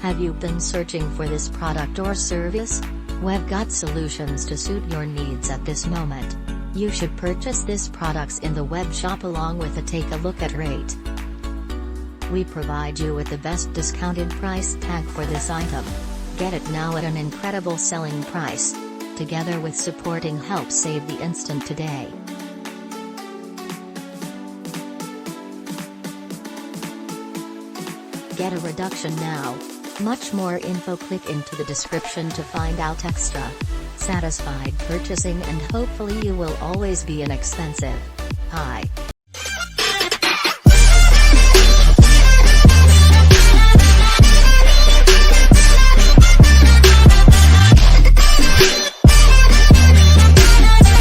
Have you been searching for this product or service? We've got solutions to suit your needs at this moment. You should purchase this products in the web shop along with a take a look at rate. We provide you with the best discounted price tag for this item. Get it now at an incredible selling price. Together with supporting help save the instant today. Get a reduction now. Much more info, click into the description to find out extra. Satisfied purchasing and hopefully you will always be inexpensive. Hi.